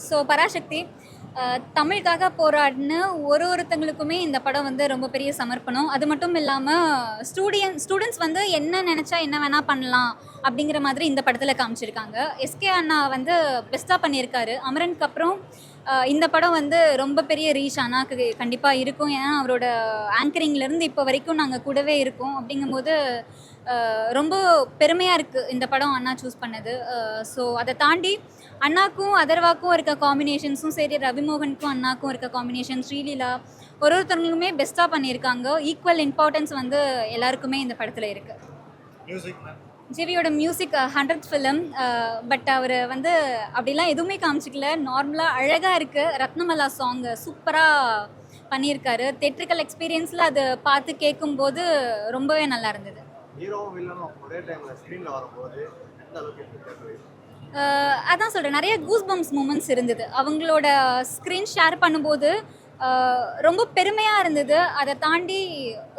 So Parasakthi தமிழுக்காக போராடின ஒருத்தங்களுக்குமே இந்த படம் வந்து ரொம்ப பெரிய சமர்ப்பணம். அது மட்டும் இல்லாமல் ஸ்டூடெண்ட்ஸ் வந்து என்ன நினச்சா என்ன வேணால் பண்ணலாம் அப்படிங்கிற மாதிரி இந்த படத்தில் காமிச்சிருக்காங்க. எஸ்கே அண்ணா வந்து பெஸ்ட்டாக பண்ணியிருக்காரு. அமரனுக்கு அப்புறம் இந்த படம் வந்து ரொம்ப பெரிய ரீச் அண்ணாக்கு கண்டிப்பாக இருக்கும். ஏன்னா அவரோட ஆங்கரிங்லேருந்து இப்போ வரைக்கும் நாங்கள் கூடவே இருக்கோம். அப்படிங்கும்போது ரொம்ப பெருமையாக இருக்குது இந்த படம் அண்ணா சூஸ் பண்ணது. ஸோ அதை தாண்டி அண்ணாக்கும் அதர்வாக்கும் இருக்க காம்பினேஷன்ஸும் சரி, ரவிமோகனுக்கும் அண்ணாக்கும் இருக்க காம்பினேஷன், ஸ்ரீலீலா ஒருத்தவங்களுமே பெஸ்ட்டாக பண்ணியிருக்காங்க. ஈக்குவல் இம்பார்ட்டன்ஸ் வந்து எல்லாருக்குமே இந்த படத்தில் இருக்குது. ஜிவியோட மியூசிக் 100th ஃபிலிம். பட் அவர் வந்து அப்படிலாம் எதுவுமே காமிச்சிக்கல. நார்மலாக அழகாக இருக்குது. ரத்னமலா சாங் சூப்பராக பண்ணியிருக்காரு. தேட்ரிக்கல் எக்ஸ்பீரியன்ஸில் அதை பார்த்து கேட்கும்போது ரொம்பவே நல்லா இருந்தது. அதான் சொல்கிறேன், நிறைய கூஸ் பம்ப்ஸ் மூமெண்ட்ஸ் இருந்தது. அவங்களோட ஸ்க்ரீன் ஷேர் பண்ணும்போது ரொம்ப பெருமையாக இருந்தது. அதை தாண்டி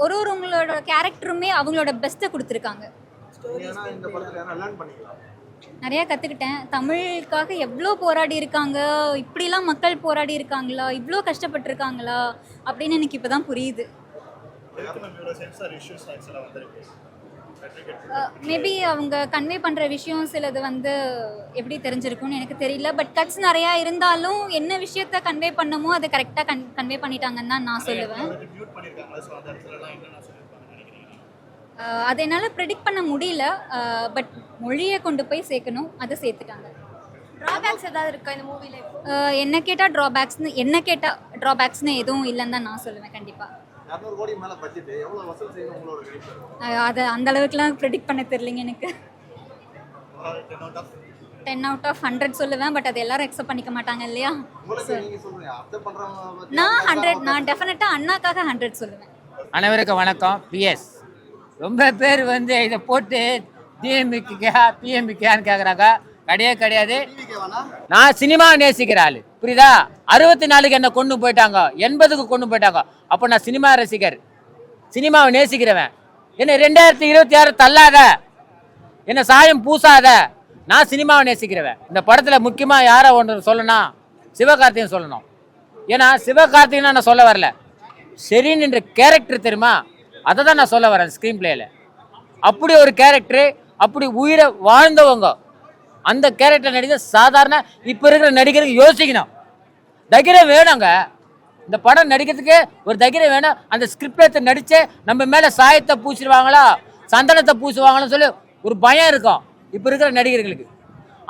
ஒருவங்களோட கேரக்டருமே அவங்களோட பெஸ்ட்டை கொடுத்துருக்காங்க. நிறையா கற்றுக்கிட்டேன். தமிழுக்காக எவ்வளோ போராடி இருக்காங்க, இப்படிலாம் மக்கள் போராடி இருக்காங்களா, இவ்வளோ கஷ்டப்பட்டுருக்காங்களா அப்படின்னு எனக்கு இப்போ தான் புரியுது. மேபி அவங்க கன்வே பண்ணுற விஷயம் சிலது வந்து எப்படி தெரிஞ்சிருக்கும்னு எனக்கு தெரியல. பட் கட்ஸ் நிறையா இருந்தாலும் என்ன விஷயத்த கன்வே பண்ணமோ அதை கரெக்டாக கன்வே பண்ணிட்டாங்கன்னு தான் நான் சொல்லுவேன். அதை என்னால் ப்ரெடிக்ட் பண்ண முடியல. பட் மொழியை கொண்டு போய் சேர்க்கணும், அதை சேர்த்துட்டாங்க. ட்ராபேக்ஸ் ஏதாவது இருக்கா இந்த மூவியில்? என்ன கேட்டால் ட்ராபேக்ஸ்னு எதுவும் இல்லைன்னு தான் நான் சொல்லுவேன். கண்டிப்பாக அதை அந்த அளவுக்குலாம் ப்ரெடிக்ட் பண்ண தெரியலைங்க எனக்கு. 10 out of 100 சொல்லுவேன். பட் அது எல்லாரும் அக்செப்ட் பண்ணிக்க மாட்டாங்க இல்லையா? நான் டெஃபினட்டாக அண்ணாக்காக 100 சொல்லுவேன். அனைவருக்கும் வணக்கம். பிஎஸ் ரொம்ப பேர் வந்து இதை போட்டு டிஎம்கே பிஎம்கேன்னு கேட்குறாங்க. கிடையாது. நான் சினிமா நேசிக்கிற ஆள், புரியுதா? 64க்கு என்ன கொண்டு போயிட்டாங்க, 80க்கு கொண்டு போயிட்டாங்க. அப்போ நான் சினிமா ரசிகர், சினிமாவை நேசிக்கிறவன். என்ன 2026 தள்ளாத, என்ன சாயம் பூசாத, நான் சினிமாவை நேசிக்கிறவன். இந்த படத்தில் முக்கியமாக யாரை ஒன்று சொல்லணும், சிவகார்த்திகேயன் சொல்லணும். ஏன்னா சிவகார்த்திகேயன் நான் சொல்ல வரல, ஷெரீன் கேரக்டர் தெரியுமா, அதை தான் நான் சொல்ல வரேன். ஸ்க்ரீன் பிளேயில் அப்படி ஒரு கேரக்டரு, அப்படி உயிரை வாழ்ந்தவங்க அந்த கேரக்டர் நடிக்க சாதாரண இப்போ இருக்கிற நடிகருக்கு யோசிக்கணும். தைரியம் வேணுங்க. இந்த படம் நடிக்கிறதுக்கு ஒரு தைரியம் வேணும். அந்த ஸ்கிரிப்டை நடித்து நம்ம மேலே சாயத்தை பூசிடுவாங்களா, சந்தனத்தை பூசுவாங்கன்னு சொல்லி ஒரு பயம் இருக்கும் இப்போ இருக்கிற நடிகர்களுக்கு.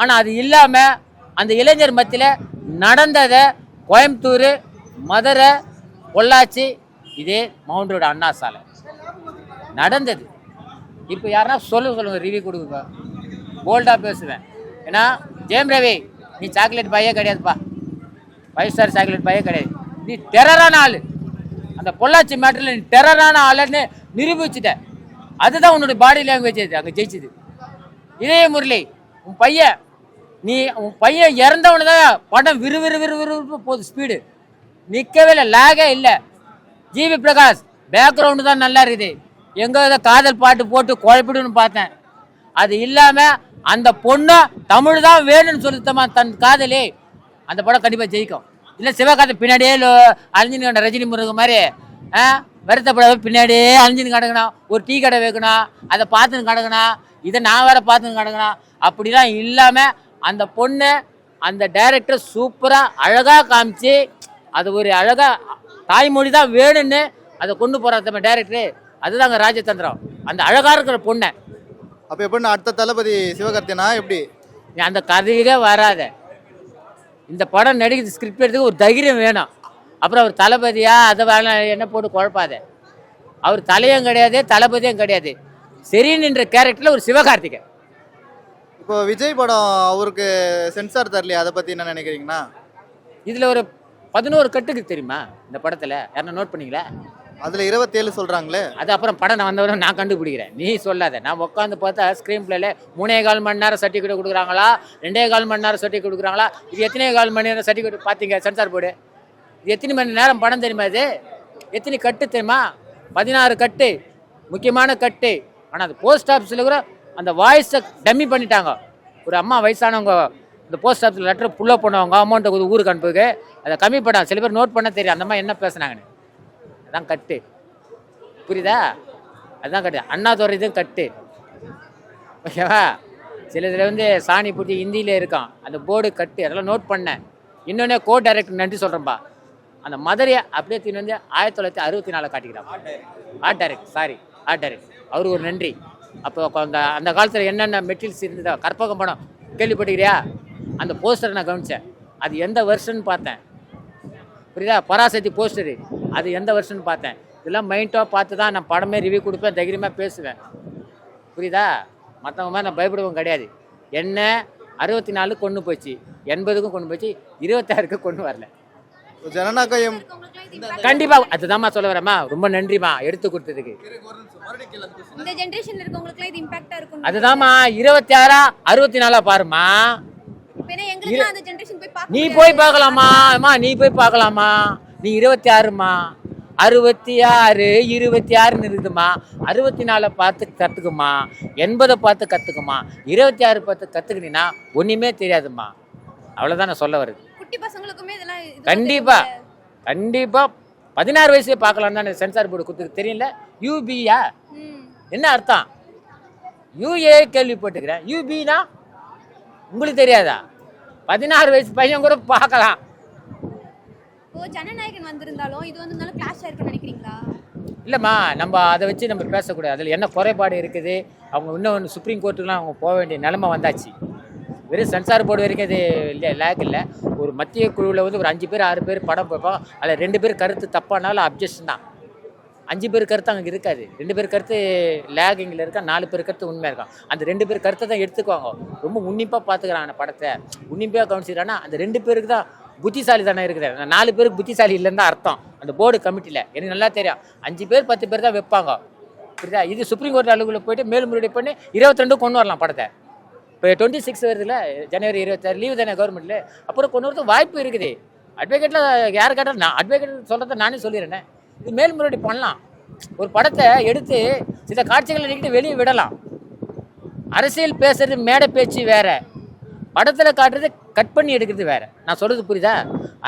ஆனால் அது இல்லாமல் அந்த இளைஞர் மத்தியில் நடந்ததை கோயம்புத்தூர், மதுரை, பொள்ளாச்சி, இதே மவுண்ட் ரோடு அண்ணா சாலை நடந்தது. இப்போ யாருன்னா சொல்லுங்கள், ரிவ்யூ கொடுங்க, போல்டாக பேசுவேன். ஏன்னா ஜெயம் ரவி, நீ சாக்லேட் பையே கிடையாதுப்பா, 5 ஸ்டார் சாக்லேட் பையே கிடையாது. நீ டெரரான ஆள், அந்த பொள்ளாச்சி மேட்டரில் நீ டெரரான ஆளுன்னு நிரூபிச்சுட்ட. அதுதான் உன்னுடைய பாடி லாங்குவேஜ் அங்கே ஜெயிச்சுது. இதே முரளி, உன் பையன் இறந்தவனு தான் படம் விறுவிறு போகுது, ஸ்பீடு நிற்கவே இல்லை, லேகே இல்லை. ஜிவி பிரகாஷ் பேக்ரவுண்டு தான் நல்லா இருக்குது. எங்கே இதை காதல் பாட்டு போட்டு குழப்பிடுன்னு பார்த்தேன். அது இல்லாமல் அந்த பொண்ணு தமிழ் தான் வேணும்னு சொல்லித்தமா தன் காதலி, அந்த படம் கண்டிப்பாக ஜெயிக்கும். இல்லை சிவகார்த்திகேயன் பின்னாடியே அழிஞ்சின்னு ரஜினி முருகன் மாதிரி வருத்தப்பட பின்னாடியே அழிஞ்சின்னு கிடக்கணும். ஒரு டீ கடை வைக்கணும், அதை பார்த்துன்னு கிடக்கணும், இதை நான் வேற பார்த்துன்னு கிடக்கணும். அப்படிலாம் இல்லாமல் அந்த பொண்ணு, அந்த டைரக்டர் சூப்பராக அழகாக காமிச்சு, அது ஒரு அழகாக தாய்மொழி தான் வேணும்னு அதை கொண்டு போகிற நம்ம டைரக்டரு. அதுதாங்க ராஜதந்திரம், அந்த அழகாக இருக்கிற பொண்ணை. அப்போ எப்படின்னா அடுத்த தளபதி சிவகார்த்திகேயனா எப்படி? நீ அந்த கதையே வராத. இந்த படம் நடிக்கிறது ஸ்கிரிப்ட் எடுத்துக்கு ஒரு தைரியம் வேணும். அப்புறம் அவர் தளபதியா அதை வேணாம் என்ன போட்டு குழப்பாத. அவர் தலையும் கிடையாது, தளபதியும் கிடையாது. ஷெரீன் கேரக்டரில் ஒரு சிவகார்த்திகேயன். இப்போ விஜய் படம் அவருக்கு சென்சார் தரலையா, அதை பற்றி என்ன நினைக்கிறீங்கன்னா? இதில் ஒரு 11 கட்டுக்கு தெரியுமா இந்த படத்தில், யாரும் நோட் பண்ணிங்களா? அதில் 27 சொல்கிறாங்களே. அது அப்புறம் படம் நான் வந்தவரை நான் கண்டுபிடிக்கிறேன், நீ சொல்லாத. நான் உட்காந்து பார்த்தா ஸ்க்ரீன் பிளேல 3.25 மணி நேரம் சர்டிஃபிகேட் கொடுக்குறாங்களா, 2.25 மணி நேரம் சர்டிஃபிகேட் கொடுக்குறாங்களா, இது எத்தனை 4 மணி நேரம் சர்டிஃபிகேட் பார்த்தீங்க சென்சார் போர்டு? இது எத்தனை மணி நேரம் படம் தெரியுமா? இது எத்தனை கட்டு தெரியுமா? 16 கட்டு, முக்கியமான கட்டு. ஆனால் அது போஸ்ட் ஆஃபீஸில் கூட அந்த வாய்ஸை டம்மி பண்ணிட்டாங்க. ஒரு அம்மா வயசானவங்க இந்த போஸ்ட் ஆஃபீஸில் லெட்டர் புல்லப் பண்ணுவாங்க அமௌண்ட்டை ஊருக்கு அனுப்புக்கு அதை கம்மி பண்ணாங்க. சில பேர் நோட் பண்ண தெரியும் அந்த மாதிரி என்ன பேசுனாங்கன்னு. அதான் கட்டு, புரியுதா? அதுதான் கட்டு. அண்ணாதுரை இதுவும் கட்டு, ஓகேவா? சில இதில் வந்து சாணி பூட்டி ஹிந்தியில் இருக்கான், அந்த போர்டு கட்டு, அதெல்லாம் நோட் பண்ணேன். இன்னொன்னே கோ டைரக்டர் நன்றி சொல்கிறேன்ப்பா. அந்த மதுரையை அப்படியே தீனு வந்து 1964 காட்டிக்கிறான். ஆர்ட் டைரக்ட் அவருக்கு ஒரு நன்றி. அப்போ அந்த காலத்தில் என்னென்ன மெட்டீரியல்ஸ் இருந்ததோ, கற்பகம் படம் கேள்விப்பட்டுக்கிறியா? அந்த போஸ்டரை நான் கவனித்தேன். அது எந்த வருஷன்னு பார்த்தேன், புரியுதா? பராசக்தி போஸ்டரு அது எந்த வருஷன்னு பார்த்தேன். இதெல்லாம் மைண்டாக பார்த்து தான் நான் படமே ரிவ்யூ கொடுப்பேன், தைரியமாக பேசுவேன், புரியுதா? மற்றவங்க மாதிரி நான் பயப்படுவோம் கிடையாது. என்ன 64 கொண்டு போச்சு, 80க்கும் கொண்டு போச்சு, 26க்கு கொண்டு வரல. ஜனநாயகம் கண்டிப்பா அதுதான்மா சொல்ல வரேம்மா. ரொம்ப நன்றிமா எடுத்து கொடுத்ததுக்கு. இந்த ஜெனரேஷன்ல இருக்கவங்களுக்குலாம் இது இம்பாக்டா இருக்கும். அதுதான்மா 26 64 பாருமா. ஏன்னா எங்களுக்கு அந்த ஜெனரேஷன் போய் பார்க்க நீ போய் பார்க்கலாமா அம்மா, நீ போய் பார்க்கலாமா. நீ 26மா, 66 26ன்னு இருக்குதுமா. 64 பார்த்து கற்றுக்குமா, 80 பார்த்து கற்றுக்குமா, 26 பார்த்து கற்றுக்கினீங்கன்னா ஒன்றுமே தெரியாதுமா. அவ்வளோதான் நான் சொல்ல வருது. குட்டி பசங்களுக்குமே இதெல்லாம் கண்டிப்பா 16 வயசுலேயே பார்க்கலாம் தானே சென்சார் போர்டு கொடுத்துருக்கு, தெரியல? யூபியா என்ன அர்த்தம்? யூஏ கேள்விப்பட்டுக்கிறேன், யூபினா உங்களுக்கு தெரியாதா? 16 வயசு பையன் கூட பார்க்கலாம். ஓ, ஜனநாயகன் வந்திருந்தாலும் இது வந்திருந்தாலும் கிளாஷ் ஆயிருக்கும்னு நினைக்கிறீங்களா? இல்லைம்மா, நம்ம அதை வச்சு நம்ம பேசக்கூடாது. அதில் என்ன குறைபாடு இருக்குது? அவங்க இன்னும் சுப்ரீம் கோர்ட்டுக்குலாம் அவங்க போக வேண்டிய நிலைமை வந்தாச்சு. வெறும் சென்சார் போர்டு வரைக்கும் அது இல்லை, லேக் இல்லை. ஒரு மத்திய குழுவில் வந்து ஒரு 5 பேர் 6 பேர் படம் பார்ப்பாங்க. அதில் 2 பேர் கருத்து தப்பானாலும் அப்ஜெக்ஷன் தான். 5 பேர் கருத்து அங்கே இருக்காது. 2 பேர் கருத்து லேகிங்கில் இருக்கா, 4 பேர் கருத்து உண்மையாக இருக்கும். அந்த 2 பேர் கருத்தை தான் எடுத்துக்குவாங்க. ரொம்ப உன்னிப்பாக பார்த்துக்கிறாங்க அந்த படத்தை, உன்னிப்பாக கவனிச்சுக்கிறான்னா அந்த 2 பேருக்கு தான் புத்திசாலி தானே இருக்குது. 4 பேருக்கு புத்திசாலி இல்லைன்னு தான் அர்த்தம் அந்த போர்டு கமிட்டியில். எனக்கு நல்லா தெரியும். 5 பேர் 10 பேர் தான் வைப்பாங்க, புரியுதா? இது சுப்ரீம் கோர்ட் அலுவலில் போயிட்டு மேல்முறையீடு பண்ணி 22 கொண்டு வரலாம் படத்தை. இப்போ 26 வருதுல, ஜனவரி 26 லீவு தானே கவர்மெண்ட்டில். அப்புறம் கொண்டு வரது வாய்ப்பு இருக்குது. அட்வொகேட்டில் யார் கேட்டாலும் நான் அட்வொகேட் சொல்கிறத நானே சொல்லிடுறேன். இது மேல்முறையீடு பண்ணலாம். ஒரு படத்தை எடுத்து சில காட்சிகளை நீக்கிட்டு வெளியே விடலாம். அரசியல் பேசுறது மேடை பேச்சு வேற, படத்தில் காட்டுறது கட் பண்ணி எடுக்கிறது வேற. நான் சொல்கிறது புரியுதா?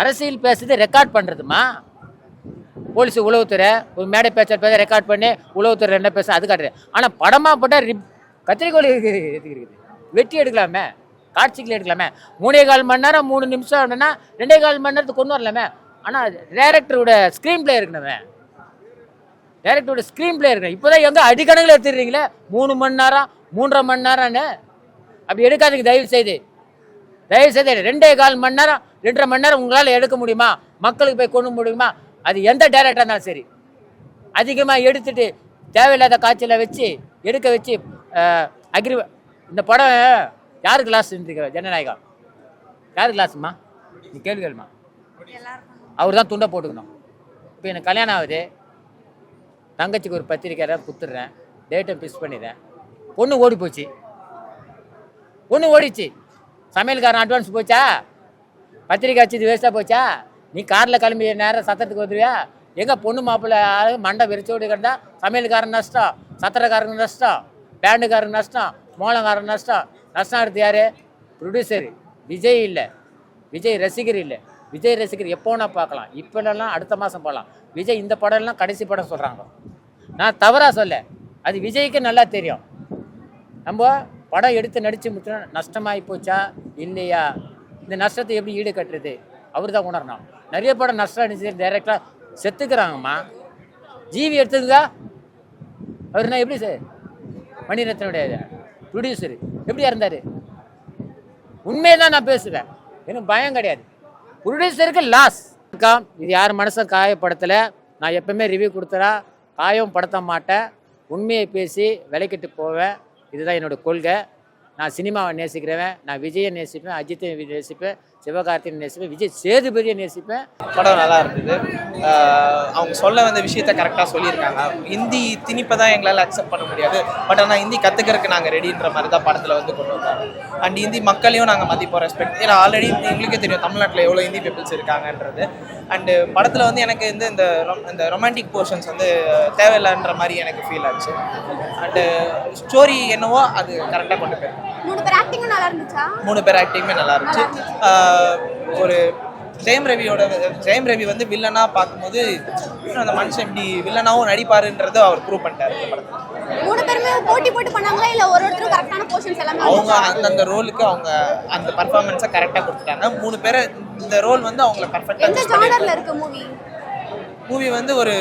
அரசியல் பேசுறது ரெக்கார்ட் பண்ணுறதுமா. போலீஸ் உளவுத்துறை ஒரு மேடை பேச்சர் பேச ரெக்கார்ட் பண்ணி உளவுத்துறை என்ன பேச அது காட்டுறது. ஆனால் படமாக போட்டால் கத்திரிக்கோள் இருக்குது, வெட்டி எடுக்கலாமே, காட்சிகள் எடுக்கலாமே. 3.25 மணி நேரம் 3 நிமிஷம் அப்படின்னா 2.25 மணி நேரத்துக்கு கொண்டு வரலாமே. ஆனால் டைரக்டரோட ஸ்க்ரீன் பிளே இருக்கணுமே, டைரக்டரோட ஸ்க்ரீன் பிளே இருக்கணும். இப்போ தான் எங்கே அடிக்கணக்கில் எடுத்துடுறீங்களே 3 மணி நேரம் 3.5 மணி நேரம்னு. அப்படி எடுக்காதீங்க தயவு செய்து. 2.25 மணி நேரம் 2.5 மணி நேரம் உங்களால் எடுக்க முடியுமா? மக்களுக்கு போய் கொண்டு முடியுமா? அது எந்த டைரக்டராக இருந்தாலும் சரி. அதிகமாக எடுத்துட்டு தேவையில்லாத காட்சியில் வச்சு எடுக்க வச்சு இந்த படம் யாருக்கு லாஸ் இருந்துருக்கிற? ஜனநாயகம் யாருக்கு லாஸ்மா? நீ கேள்வி கேளுமா. அவர் தான் துண்டை போட்டுக்கணும். இப்போ எனக்கு கல்யாணம் ஆகுது, தங்கச்சிக்கு ஒரு பத்திரிக்கை குத்துடுறேன், டேட்டை ஃபிக்ஸ் பண்ணிடுறேன், பொண்ணு ஓடி போச்சு, பொண்ணு ஓடிச்சு, சமையல்காரன் அட்வான்ஸ் போச்சா, பத்திரிக்கை வச்சு வேஸ்ட்டாக போச்சா? நீ காரில் கிளம்பி நேரம் சத்திரத்துக்கு வந்துடுவியா? எங்கே பொண்ணு மாப்பிள்ளை மண்டை விரிச்சோடு கிடந்தா சமையல்காரன் நஷ்டம், சத்திரக்காரன் நஷ்டம், பேண்டுக்காரன் நஷ்டம், மோளங்காரன் நஷ்டம். நஷ்டம் எடுத்து யார்? ப்ரொடியூசரு. விஜய் இல்லை, விஜய் ரசிகர் இல்லை. விஜய் ரசிகர் எப்போனா பார்க்கலாம், இப்போலாம் அடுத்த மாதம் போகலாம். விஜய் இந்த படம்லாம் கடைசி படம் சொல்கிறாங்க. நான் தவறாக சொல்ல, அது விஜய்க்கு நல்லா தெரியும். நம்ம படம் எடுத்து நடித்து முற்றினா நஷ்டமாகி போச்சா இல்லையா, இந்த நஷ்டத்தை எப்படி ஈடு கட்டுறது அவர் தான் உணரணும். நிறைய படம் நஷ்டம் அடிச்சு டைரெக்டாக செத்துக்கிறாங்கம்மா. ஜிவி எடுத்துக்கா, அவர் நான் எப்படி சார் மணிரத்னுடைய ப்ரொடியூசரு எப்படியா இருந்தார்? உண்மையை தான் நான் பேசுவேன், எனக்கு பயம் கிடையாது. ப்ரொடியூசருக்கு லாஸ் இருக்கா, இது யார் மனசும் காயப்படுத்தலை. நான் எப்பவுமே ரிவ்யூ கொடுத்தா காயம் படுத்த மாட்டேன், உண்மையை பேசி விலைக்கிட்டு போவேன். இதுதான் என்னோடய கொள்கை. நான் சினிமாவை நேசிக்கிறவன், நான் விஜயை நேசிப்பேன், அஜித்தை நேசிப்பேன், சிவகார்த்திகேயன் நேசிப்பேன், விஜய் சேதுபதியை நேசிப்பேன். படம் நல்லா இருந்தது. அவங்க சொல்ல வந்த விஷயத்த கரெக்டாக சொல்லியிருக்காங்க. ஹிந்தி திணிப்பை தான் எங்களால் அக்செப்ட் பண்ண முடியாது, பட் ஆனால் ஹிந்தி கற்றுக்கிறதுக்கு நாங்கள் ரெடின்ற மாதிரி தான் படத்தில் வந்து கொண்டு வந்தாங்க. அண்ட் ஹிந்தி மக்களையும் நாங்கள் மதிப்போம், ரெஸ்பெக்ட். ஏன்னா ஆல்ரெடி எங்களுக்கே தெரியும் தமிழ்நாட்டில் எவ்வளோ ஹிந்தி பீப்புள்ஸ் இருக்காங்கன்றது. அண்டு படத்தில் வந்து எனக்கு வந்து இந்த ரொமான்டிக் போர்ஷன்ஸ் வந்து தேவையில்லைன்ற மாதிரி எனக்கு ஃபீல் ஆச்சு. அண்டு ஸ்டோரி என்னவோ அது கரெக்டாக கொண்டு போயிருக்கேன். 3 பேர் ஆக்டிங்கும் நல்லா இருந்துச்சா? 3 பேர் ஆக்டிங்குமே நல்லா இருந்துச்சு. ஒரு ஜெயம் ரவி வந்து வில்லனா பார்க்கும்போது அந்த மனுஷன் இப்படி வில்லனாவும் நடிப்பாருன்றதை அவர் ப்ரூவ் பண்ணிட்டாரு இந்த படத்தில். 3 பேருமே போட்டி போட்டு பண்ணாங்களா இல்ல ஒருத்தரும் கரெக்டான போர்ஷன்ஸ் எல்லாமே அவங்க அந்தந்த ரோலுக்கு அவங்க அந்த பர்ஃபார்மன்ஸை கரெக்டாக கொடுத்துட்டாங்க. 3 பேரை இந்த ரோல் வந்து அவங்கள எந்த பர்ஃபெக்டாக ஜானர்ல இருக்கு மூவி வந்து ஒரு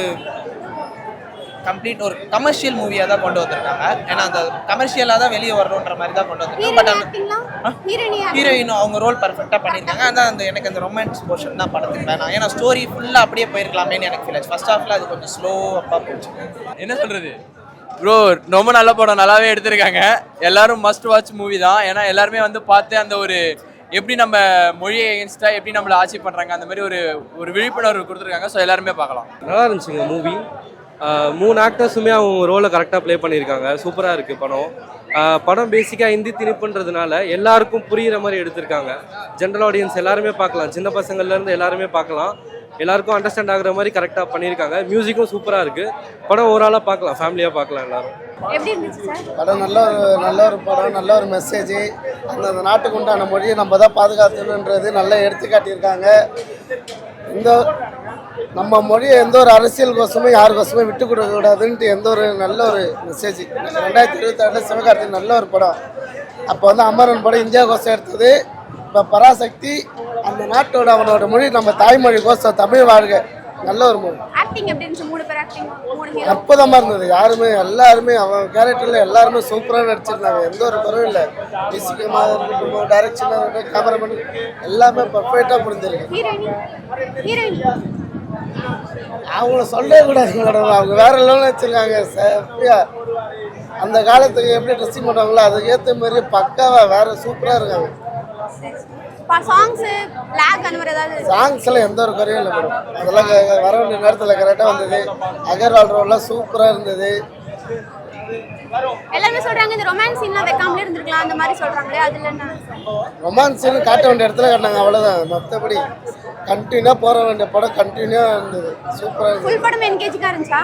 கம்ப்ளீட் ஒரு கமர்ஷியல் மூவியாக தான் கொண்டு வந்திருக்காங்க. ஏன்னா அந்த கமர்ஷியலாக தான் வெளியே வரணுன்ற மாதிரி தான் கொண்டு வந்திருக்காங்க. பட் அந்த ஹீரோயினும் அவங்க ரோல் பர்ஃபெக்டாக பண்ணியிருக்காங்க. ஆனால் அந்த எனக்கு அந்த ரொமான்ஸ் போர்ஷன் தான் படத்துக்கு வேணாம். ஏன்னா ஸ்டோரி ஃபுல்லாக அப்படியே போயிருக்கலாமேன்னு எனக்கு ஃபீல் ஆச்சு. ஃபர்ஸ்ட் ஹாஃபில் அது கொஞ்சம் ஸ்லோ அப்பாக போச்சு. என்ன சொல்றது ப்ரோ, ரொம்ப நல்ல படம், நல்லாவே எடுத்திருக்காங்க. எல்லாரும் மஸ்ட் வாட்ச் மூவி தான். ஏன்னா எல்லாருமே வந்து பார்த்து அந்த ஒரு எப்படி நம்ம மொழியை எகென்ஸ்டாக எப்படி நம்மளை ஆட்சி பண்ணுறாங்க அந்த மாதிரி ஒரு விழிப்புணர்வு கொடுத்துருக்காங்க. ஸோ எல்லாருமே பார்க்கலாம். நல்லா இருந்துச்சுங்க மூவி. 3 ஆக்டர்ஸுமே அவங்க ரோலை கரெக்டாக ப்ளே பண்ணியிருக்காங்க. சூப்பராக இருக்குது படம். படம் பேசிக்காக ஹிந்தி திணிப்புன்றதுனால எல்லாருக்கும் புரிகிற மாதிரி எடுத்திருக்காங்க. ஜென்ரல் ஆடியன்ஸ் எல்லாருமே பார்க்கலாம், சின்ன பசங்கள்லேருந்து எல்லாருமே பார்க்கலாம். எல்லாருக்கும் அண்டர்ஸ்டாண்ட் ஆகுற மாதிரி கரெக்டாக பண்ணியிருக்காங்க. மியூசிக்கும் சூப்பராக இருக்குது. படம் ஓவராலாக பார்க்கலாம், ஃபேமிலியாக பார்க்கலாம் எல்லாரும். எப்படி இருந்துச்சு சார்? படம் நல்ல ஒரு படம், நல்ல ஒரு மெசேஜ். அந்த நாட்டுக்கு உண்டான மொழியை நம்ம தான் பாதுகாத்துணுன்றது நல்லா எடுத்து காட்டியிருக்காங்க. இந்த நம்ம மொழியை எந்த ஒரு அரசியல் யாருக்கோசமே விட்டு கொடுக்கக்கூடாதுன்ட்டு எந்த ஒரு நல்ல ஒரு மெசேஜ். 2026 சிவகார்த்திகேயன் நல்ல ஒரு படம். அப்போ வந்து அமரன் படம் இந்தியாவுக்கோசம் எடுத்தது. இப்போ பராசக்தி அந்த நாட்டோட அவனோட மொழி நம்ம தாய்மொழி கோசம் தமிழ் வாழ்க. நல்ல ஒரு மொழி. ஆக்டிங் எப்படி இருந்துச்சு? 3 பேர் ஆக்டிங் 3 ஹீரோ அற்புதமாக இருந்தது. எல்லாருமே அவன் கேரக்டரில் எல்லாருமே சூப்பராக நடிச்சிருந்தாங்க. எந்த ஒரு குறையும் இல்லை. மியூசிக்கமாக இருக்கட்டும், டைரக்ஷனாக இருக்கட்டும், கேமராமேன் எல்லாமே பர்ஃபெக்டாக புரிஞ்சிருக்கு. ஹீரோயின் அவங்கள சொல்லவே கூடாது மேடம். அவங்க வேற லெவலில் வச்சுருக்காங்க. சரியா அந்த காலத்துக்கு எப்படி ட்ரெஸ்ஸிங் பண்ணுவாங்களோ அதுக்கு ஏற்ற மாதிரி பக்காவாக வேற சூப்பராக இருக்காங்க. சாங்ஸ் லாக் அந்த மாதிரி ஏதாவது சாங்ஸ்லாம் எந்த ஒரு குறையும் இல்லை மேடம். அதெல்லாம் வர வேண்டிய நேரத்தில் கரெக்டாக வந்தது. அகர்வால் ரோல்லாம் சூப்பராக இருந்தது. எல்லாரும் சொல்றாங்க இந்த ரொமான்ஸ் சீன்லாம் வைக்காமலே இருந்திருக்கலாம் அந்த மாதிரி சொல்றாங்களே, அதுல என்ன? ரொமான்ஸ் சீன் காட்ட வேண்டிய இடத்துல காட்டினாங்க, அவ்வளோதான். மற்றபடி கண்டினியூவாக போக வேண்டிய படம் கண்டினியூவாக இருந்தது. சூப்பராக இருந்தது. ஃபுல் படம் என்கேஜிங்கா இருந்துச்சா?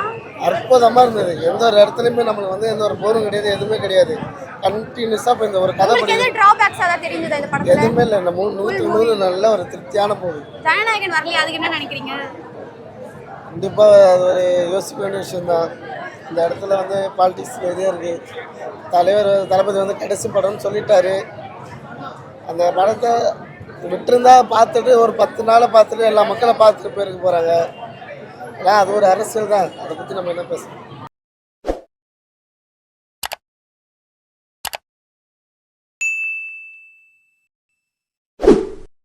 அற்புதமாக இருந்தது. எந்த ஒரு இடத்துலையுமே நம்மளுக்கு வந்து எந்த ஒரு போரும் கிடையாது, எதுவுமே கிடையாது. கண்டினியூஸாக இப்போ இந்த ஒரு கதை உங்களுக்கு எது டிராபேக்ஸ் அதான் தெரிஞ்சது இந்த படத்துல? எதுவுமே இல்லை. இந்த 100 நல்ல ஒரு திருப்தியான போகுது. ஜனநாயகன் வரலையே, அதுக்கு என்ன நினைக்கிறீங்க? கண்டிப்பாக அது ஒரு யோசிக்க வேண்டிய விஷயம்தான். இந்த இடத்துல வந்து பாலிடிக்ஸ் இதே இருக்குது. தளபதி வந்து கடைசி படம்னு சொல்லிட்டாரு. அந்த படத்தை விட்டுருந்தா பார்த்துட்டு ஒரு 10 நாளை பார்த்துட்டு எல்லா மக்களை பார்த்துட்டு போயிருக்க போகிறாங்க. ஏன்னா அது ஒரு அரசியல் தான். அதை பற்றி நம்ம என்ன பேசணும்?